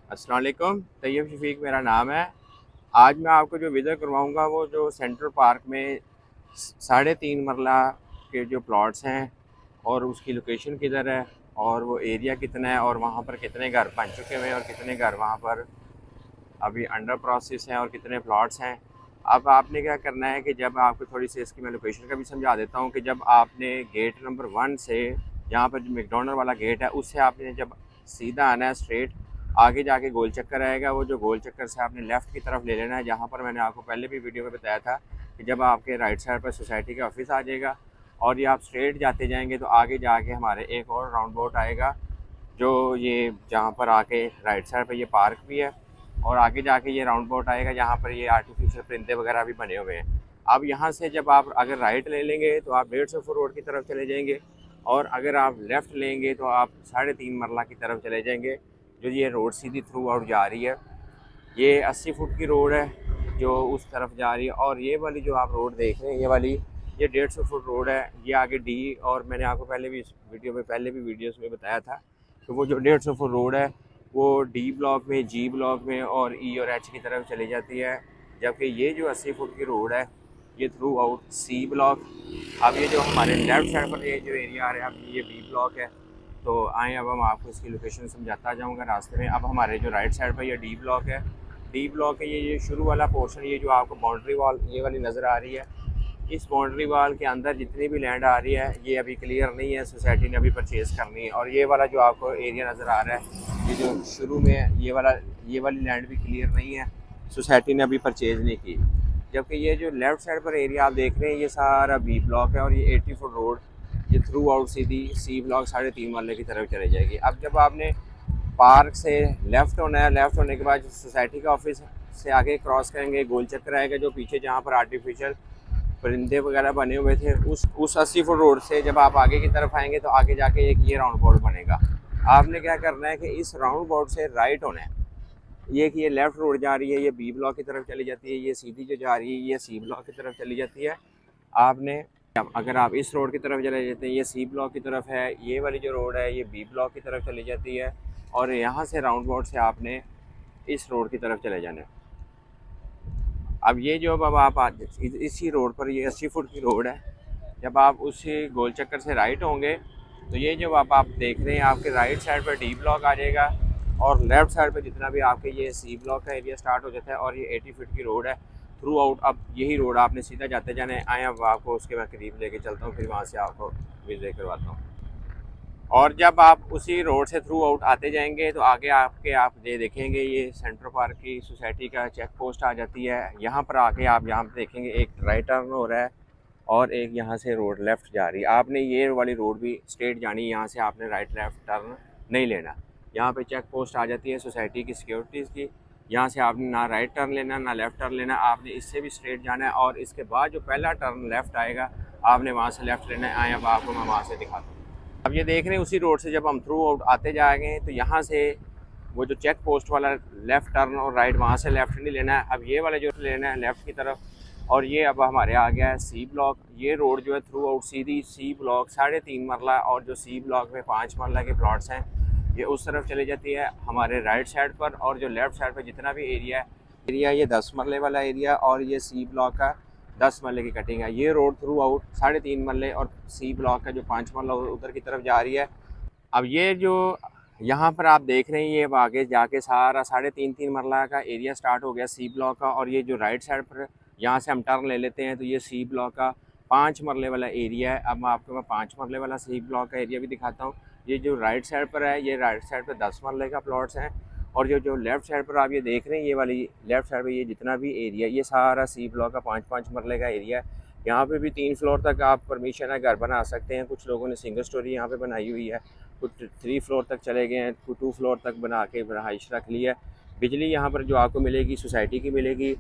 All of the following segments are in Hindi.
अस्सलाम वालेकुम। तैयब शफ़ीक मेरा नाम है। आज मैं आपको जो विज़िट करवाऊँगा वो जो सेंट्रल पार्क में 3.5 मरला के जो प्लॉट्स हैं और उसकी लोकेशन किधर है और वो एरिया कितना है और वहाँ पर कितने घर बन चुके हुए हैं और कितने घर वहाँ पर अभी अंडर प्रोसेस हैं और कितने प्लॉट्स हैं। अब आपने क्या करना है कि जब आपको थोड़ी सी इसकी मैं लोकेशन का भी समझा देता हूँ कि जब आपने गेट नंबर 1 से जहाँ पर जो मैकडॉनल्ड वाला गेट है उससे आपने जब सीधा आना है स्ट्रेट, आगे जाके गोल चक्कर आएगा। वो जो गोल चक्कर से आपने लेफ़्ट की तरफ ले लेना है, जहाँ पर मैंने आपको पहले भी वीडियो में बताया था कि जब आपके राइट साइड पर सोसाइटी का ऑफिस आ जाएगा और ये आप स्ट्रेट जाते जाएंगे तो आगे जाके हमारे एक और राउंड बोट आएगा, जो ये जहाँ पर आके राइट साइड पर ये पार्क भी है और आगे जाके ये राउंड बोट आएगा जहाँ पर ये आर्टिफिशियल परिंदे वगैरह भी बने हुए हैं। अब यहाँ से जब आप अगर राइट ले लेंगे तो आप 150 फुट रोड की तरफ चले जाएंगे और अगर आप लेफ़्ट लेंगे तो आप 3.5 मरला की तरफ चले जाएंगे। जो ये रोड सीधी थ्रू आउट जा रही है, ये 80 फुट की रोड है जो उस तरफ जा रही है। और ये वाली जो आप रोड देख रहे हैं ये वाली, ये 150 फुट रोड है। ये आगे डी, और मैंने आपको पहले भी इस वीडियो में पहले भी वीडियोस में बताया था कि वो जो 150 फुट रोड है वो डी ब्लॉक में, जी ब्लॉक में और ई और एच की तरफ चली जाती है। जबकि ये जो 80 फुट की रोड है ये थ्रू आउट सी ब्लॉक। अब ये जो हमारे लेफ्ट साइड पर ये जो एरिया आ रहा है अब ये बी ब्लॉक है। तो आए अब हम आपको इसकी लोकेशन समझाता जाऊँगा रास्ते में। अब हमारे जो राइट साइड पर ये डी ब्लॉक है, डी ब्लॉक है ये शुरू वाला पोर्शन, ये जो आपको बाउंड्री वॉल ये वाली नज़र आ रही है, इस बाउंड्री वॉल के अंदर जितनी भी लैंड आ रही है ये अभी क्लियर नहीं है, सोसाइटी ने अभी परचेज़ करनी है। और ये वाला जो आपको एरिया नज़र आ रहा है ये जो शुरू में ये वाली लैंड भी क्लियर नहीं है, सोसाइटी ने अभी परचेज़ नहीं की। जबकि ये जो लेफ़्ट साइड पर एरिया आप देख रहे हैं ये सारा बी ब्लॉक है और ये 80 फुट रोड ये थ्रू आउट सीधी सी ब्लॉक 3.5 मरले की तरफ चले जाएगी। अब जब आपने पार्क से लेफ़्ट होना है, लेफ़्ट होने के बाद सोसाइटी का ऑफिस से आगे क्रॉस करेंगे, गोल चक्कर आएगा जो पीछे जहाँ पर आर्टिफिशियल परिंदे वगैरह बने हुए थे, उस 80 फुट रोड से जब आप आगे की तरफ आएंगे तो आगे जाके एक ये राउंड बोर्ड बनेगा। आपने क्या करना है कि इस राउंड बोर्ड से राइट होना है। ये कि ये लेफ़्ट रोड जा रही है ये बी ब्लॉक की तरफ चली जाती है, ये सीधी जो जा रही है ये सी ब्लॉक की तरफ चली जाती है। आपने अगर आप इस रोड की तरफ चले जाते हैं ये सी ब्लॉक की तरफ है, ये वाली जो रोड है ये बी ब्लॉक की तरफ चली जाती है। और यहाँ से राउंड बोर्ड से आपने इस रोड की तरफ चले जाना है। अब ये जो अब आप इसी रोड पर ये 80 फुट की रोड है, जब आप उसी गोल चक्कर से राइट होंगे तो ये जो आप देख रहे हैं आपके राइट साइड पर डी ब्लॉक आ जाएगा और लेफ़्ट साइड पर जितना भी आपके ये सी ब्लॉक का एरिया स्टार्ट हो जाता है और ये 80 फीट की रोड है थ्रू आउट। अब यही रोड आपने सीधा जाते जाने आए, अब आपको उसके मैं करीब लेके चलता हूँ, फिर वहाँ से आपको विजिट करवाता हूँ। और जब आप उसी रोड से थ्रू आउट आते जाएंगे तो आगे आपके आप ये देखेंगे ये सेंट्रल पार्क की सोसाइटी का चेक पोस्ट आ जाती है। यहाँ पर आके आप यहाँ पर देखेंगे एक राइट टर्न हो रहा है और एक यहाँ से रोड लेफ़्ट जा रही है। आपने ये वाली रोड भी स्ट्रेट जानी, यहाँ से आपने राइट लेफ़्ट टर्न नहीं लेना। यहाँ पे चेक पोस्ट आ जाती है सोसाइटी की सिक्योरिटीज़ की। यहाँ से आपने ना राइट टर्न लेना ना लेफ़्ट टर्न लेना, आपने इससे भी स्ट्रेट जाना है और इसके बाद जो पहला टर्न लेफ़्ट आएगा आपने वहाँ से लेफ़्ट लेना है। आए अब आपको मैं वहाँ से दिखाता हूँ। अब ये देख रहे हैं उसी रोड से जब हम थ्रू आउट आते जाएंगे तो यहाँ से वो जो चेक पोस्ट वाला लेफ़्ट टर्न और राइट वहाँ से लेफ़्ट नहीं लेना है, अब ये वाला जो लेना है लेफ़्ट की तरफ। और ये अब हमारे आ गया है सी ब्लॉक। ये रोड जो है थ्रू आउट सीधी सी ब्लॉक 3.5 मरला और जो सी ब्लॉक में 5 मरला के प्लॉट्स हैं ये उस तरफ चली जाती है हमारे राइट साइड पर। और जो लेफ़्ट साइड पर जितना भी एरिया ये 10 मरले वाला एरिया और ये सी ब्लॉक का 10 मरले की कटिंग है। ये रोड थ्रू आउट 3.5 मरले और सी ब्लॉक का जो 5 मरला उधर की तरफ जा रही है। अब ये जो यहाँ पर आप देख रहे हैं ये अब आगे जाके सारा 3.5 मरला का एरिया स्टार्ट हो गया सी ब्लॉक का। और ये जो राइट साइड पर यहाँ से हम टर्न ले लेते हैं तो ये सी ब्लॉक का 5 मरले वाला एरिया है। अब मैं आपको 5 मरले वाला सी ब्लॉक का एरिया भी दिखाता हूँ। ये जो राइट साइड पर है ये राइट साइड पर 10 मरले का प्लॉट्स हैं और जो जो लेफ़्ट साइड पर आप ये देख रहे हैं ये वाली लेफ़्ट साइड पर ये जितना भी एरिया ये सारा सी ब्लॉक का 5-5 मरले का एरिया है। यहाँ पे भी 3 फ्लोर तक आप परमिशन है घर बना सकते हैं। कुछ लोगों ने सिंगल स्टोरी यहाँ पे बनाई हुई है, कुछ 3 फ्लोर तक चले गए हैं, 2 फ्लोर तक बना के रहाइश रख ली है। बिजली यहाँ पर जो आपको मिलेगी सोसाइटी की मिलेगी।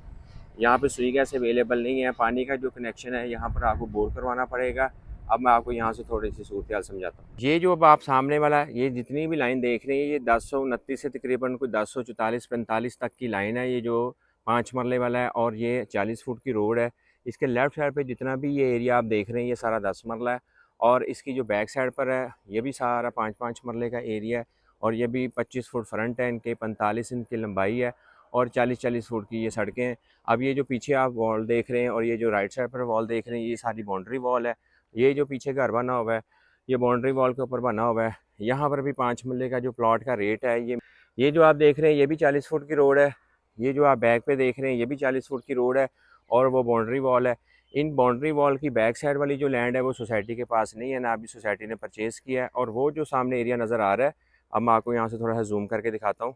यहाँ पे सुई गैस अवेलेबल नहीं है। पानी का जो कनेक्शन है यहाँ पर आपको बोर करवाना पड़ेगा। अब मैं आपको यहाँ से थोड़ी सी सूरत हाल समझाता हूँ। ये जो अब आप सामने वाला ये जितनी भी लाइन देख रहे हैं ये 1029 से तकरीबन कोई 1044-45 तक की लाइन है। ये जो 5 मरले वाला है और ये 40 फुट की रोड है। इसके लेफ़्ट साइड पे जितना भी ये एरिया आप देख रहे हैं ये सारा 10 मरला है और इसकी जो बैक साइड पर है ये भी सारा 5-5 मरले का एरिया है। और ये भी 25 फुट फ्रंट है इनके, 45 इनकी लंबाई है और 40-40 फुट की ये सड़कें हैं। अब ये जो पीछे आप वॉल देख रहे हैं और ये जो राइट साइड पर वॉल देख रहे हैं, ये सारी बाउंड्री वॉल है। ये जो पीछे घर बना हुआ है ये बाउंड्री वॉल के ऊपर बना हुआ है। यहाँ पर भी 5 मरले का जो प्लॉट का रेट है, ये जो आप देख रहे हैं ये भी 40 फुट की रोड है। ये जो आप बैक पे देख रहे हैं ये भी 40 फुट की रोड है और वो बाउंड्री वॉल है। इन बाउंड्री वॉल की बैक साइड वाली जो लैंड है वो सोसाइटी के पास नहीं है, ना अभी सोसाइटी ने परचेज़ किया है। और वो जो सामने एरिया नज़र आ रहा है, अब मैं आपको यहाँ से थोड़ा सा जूम करके दिखाता हूँ।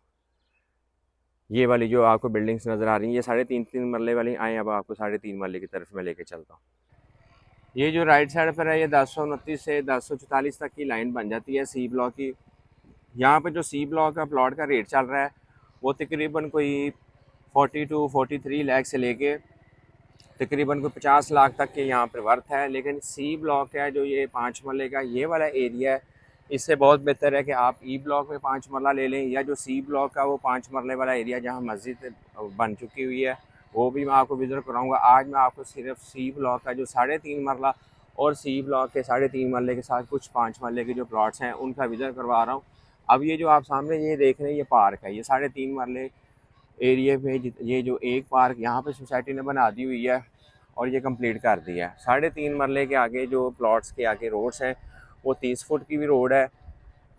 ये वाली जो आपको बिल्डिंग्स नज़र आ रही हैं ये 3.5 मरले वाली आए। अब आपको 3.5 मरले की तरफ मैं लेके चलता हूँ। ये जो राइट साइड पर है ये 1029 से 1044 तक की लाइन बन जाती है सी ब्लॉक की। यहाँ पर जो सी ब्लॉक का प्लॉट का रेट चल रहा है वो तकरीबन कोई 42-43 लाख से लेके तकरीबन कोई 50 लाख तक के यहाँ पर वर्थ है। लेकिन सी ब्लॉक है जो ये 5 मरले का ये वाला एरिया है, इससे बहुत बेहतर है कि आप ई ब्लॉक में 5 मरला ले लें, या जो सी ब्लॉक का वो 5 मरले वाला एरिया जहाँ मस्जिद बन चुकी हुई है वो भी मैं आपको विज़िट कराऊंगा। आज मैं आपको सिर्फ सी ब्लॉक का जो 3.5 मरला और सी ब्लॉक के 3.5 मरले के साथ कुछ 5 मरले के जो प्लॉट्स हैं उनका विज़िट करवा रहा हूँ। अब ये जो आप सामने ये देख रहे हैं ये पार्क है, ये 3.5 मरले एरिए में ये जो एक पार्क यहाँ पे सोसाइटी ने बना दी हुई है और ये कंप्लीट कर दिया है। 3.5 मरले के आगे जो प्लॉट्स के आगे रोड्स हैं वो 30 फुट की भी रोड है,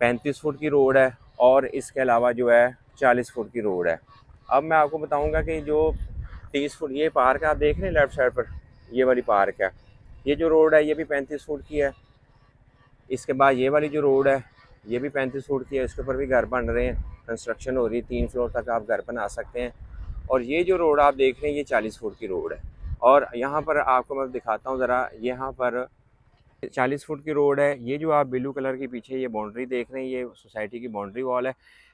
35 फुट की रोड है और इसके अलावा जो है 40 फुट की रोड है। अब मैं आपको बताऊंगा कि जो 30 फुट ये पार्क आप देख रहे हैं लेफ़्ट साइड पर ये वाली पार्क है, ये जो रोड है ये भी 35 फुट की है। इसके बाद ये वाली जो रोड है ये भी 35 फुट की है, इसके ऊपर भी घर बन रहे हैं, कंस्ट्रक्शन हो रही है, 3 फ्लोर तक आप घर बना सकते हैं। और ये जो रोड आप देख रहे हैं ये 40 फुट की रोड है। और यहाँ पर आपको मैं दिखाता हूँ ज़रा, यहाँ पर 40 फुट की रोड है। ये जो आप ब्लू कलर की पीछे ये बाउंड्री देख रहे हैं ये सोसाइटी की बाउंड्री वॉल है।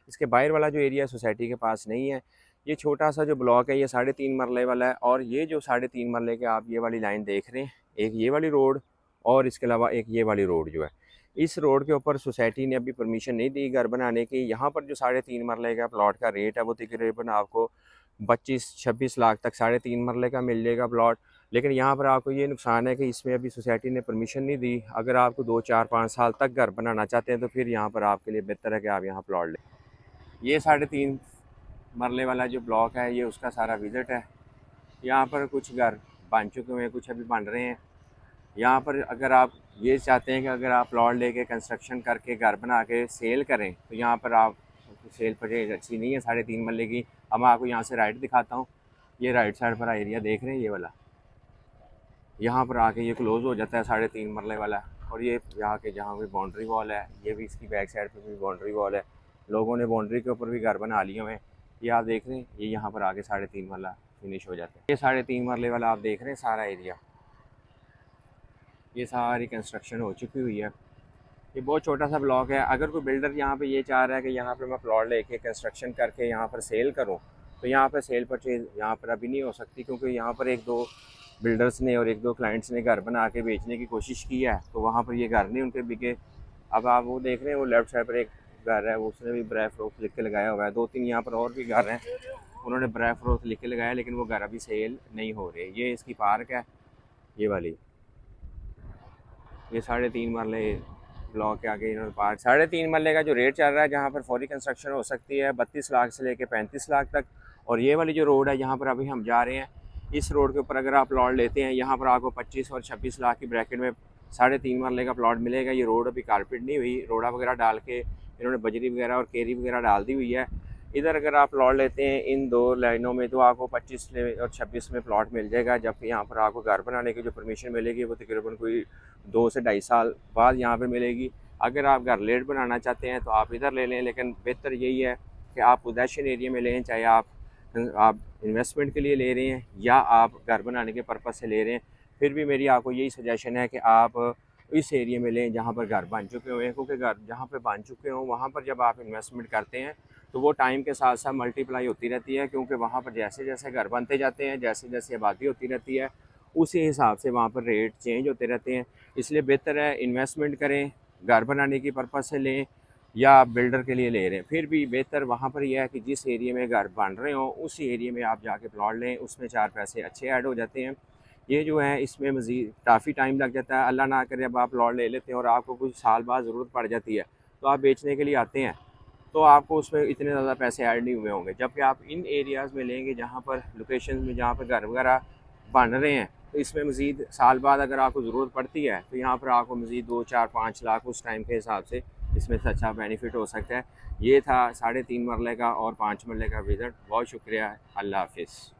इसके बाहर वाला जो एरिया सोसाइटी के पास नहीं है। ये छोटा सा जो ब्लॉक है ये 3.5 मरले वाला है और ये जो 3.5 मरले के आप ये वाली लाइन देख रहे हैं, एक ये वाली रोड और इसके अलावा एक ये वाली रोड जो है, इस रोड के ऊपर सोसाइटी ने अभी परमिशन नहीं दी घर बनाने की। यहाँ पर जो 3.5 मरले का प्लॉट का रेट है वो तकरीबन आपको 25-26 लाख तक 3.5 मरले का मिल जाएगा प्लॉट। लेकिन यहाँ पर आपको ये नुकसान है कि इसमें अभी सोसाइटी ने परमिशन नहीं दी। अगर आपको 2-4-5 साल तक घर बनाना चाहते हैं तो फिर यहाँ पर आपके लिए बेहतर है कि आप यहाँ प्लॉट लें। ये 3.5 मरले वाला जो ब्लॉक है ये उसका सारा विज़िट है। यहाँ पर कुछ घर बन चुके हुए हैं, कुछ अभी बन रहे हैं। यहाँ पर अगर आप ये चाहते हैं कि अगर आप प्लॉट लेके कंस्ट्रक्शन करके घर बना के सेल करें तो यहाँ पर आप सेल परचेज अच्छी नहीं है 3.5 मरले की। अब मैं आपको यहाँ से राइट दिखाता हूँ। ये राइट साइड पर एरिया देख रहे हैं ये वाला, यहाँ पर आके ये क्लोज़ हो जाता है 3.5 मरले वाला। और ये यहाँ के जहाँ भी बाउंड्री वॉल है ये भी इसकी बैक साइड पर भी बाउंड्री वॉल है। लोगों ने बाउंड्री के ऊपर भी घर बना लिए हुए हैं। ये आप देख रहे हैं ये यहाँ पर आके 3.5 मरला फिनिश हो जाता है। ये 3.5 मरले वाला आप देख रहे हैं सारा एरिया, ये सारी कंस्ट्रक्शन हो चुकी हुई है। ये बहुत छोटा सा ब्लॉक है। अगर कोई बिल्डर यहाँ पे ये चाह रहा है कि यहाँ पे मैं प्लॉट लेके कंस्ट्रक्शन करके यहाँ पर सेल करूँ तो यहाँ पर सेल परचेज यहाँ पर अभी नहीं हो सकती, क्योंकि यहाँ पर 1-2 बिल्डर्स ने और 1-2 क्लाइंट्स ने घर बना के बेचने की कोशिश की है तो वहाँ पर ये घर नहीं उनके बिके। अब आप वो देख रहे हैं वो लेफ़्ट साइड पर एक घर है वो उसने भी ब्राय फ्रोक्स लिख के लगाया हुआ है। 2-3 यहाँ पर और भी घर हैं उन्होंने ब्राय फ्रोक्स लिख के लगाया, लेकिन वो घर अभी सेल नहीं हो रहे। ये इसकी पार्क है ये वाली, ये 3.5 मरले ब्लॉक के आगे इन्होंने पार्क। 3.5 मरले का जो रेट चल रहा है जहाँ पर फौरी कंस्ट्रक्शन हो सकती है 32 लाख से लेके 35 लाख तक। और ये वाली जो रोड है यहाँ पर अभी हम जा रहे हैं, इस रोड के ऊपर अगर आप प्लॉट लेते हैं यहाँ पर आपको 25 और 26 लाख की ब्रैकेट में 3.5 मरले का प्लॉट मिलेगा। ये रोड अभी कारपेट नहीं हुई, रोड़ा वगैरह डाल के इन्होंने बजरी वगैरह और केरी वगैरह डाल दी हुई है। इधर अगर आप प्लॉट लेते हैं इन 2 लाइनों में तो आपको 25 और 26 में प्लॉट मिल जाएगा, जबकि यहाँ पर आपको घर बनाने की जो परमिशन मिलेगी वो तकरीबन कोई 2 से 2.5 साल बाद यहाँ पर मिलेगी। अगर आप घर लेट बनाना चाहते हैं तो आप इधर ले लें, लेकिन बेहतर यही है कि आप पोजेशन एरिया में लें, चाहे आप इन्वेस्टमेंट के लिए ले रहे हैं या आप घर बनाने के पर्पज़ से ले रहे हैं। फिर भी मेरी आपको यही सजेशन है कि आप इस एरिया में लें जहाँ पर घर बन चुके हुए हैं, क्योंकि घर जहाँ पर बन चुके हों वहाँ पर जब आप इन्वेस्टमेंट करते हैं तो वो टाइम के साथ साथ मल्टीप्लाई होती रहती है, क्योंकि वहाँ पर जैसे जैसे घर बनते जाते हैं, जैसे जैसे आबादी होती रहती है, उसी हिसाब से वहाँ पर रेट चेंज होते रहते हैं। इसलिए बेहतर है इन्वेस्टमेंट करें, घर बनाने की पर्पज़ से लें या आप बिल्डर के लिए ले रहे हैं, फिर भी बेहतर वहाँ पर यह है कि जिस एरिया में घर बन रहे हों उसी एरिया में आप जाके प्लॉट लें, उसमें 4 पैसे अच्छे ऐड हो जाते हैं। ये जो है इसमें मज़ीद काफ़ी टाइम लग जाता है। अल्लाह ना करे अब आप प्लॉट ले लेते हैं और आपको कुछ साल बाद ज़रूरत पड़ जाती है तो आप बेचने के लिए आते हैं तो आपको उसमें इतने ज़्यादा पैसे ऐड नहीं हुए होंगे। जबकि आप इन एरियाज़ में लेंगे जहाँ पर लोकेशन में जहाँ पर घर वगैरह बन रहे हैं, तो इसमें मज़ीद साल बाद अगर आपको ज़रूरत पड़ती है तो यहाँ पर आपको मज़ीद 2 4 5 लाख उस टाइम के हिसाब से इसमें से अच्छा बेनिफिट हो सकता है। ये था 3.5 मरले का और 5 मरले का विज़िट। बहुत शुक्रिया। अल्लाह हाफिज़।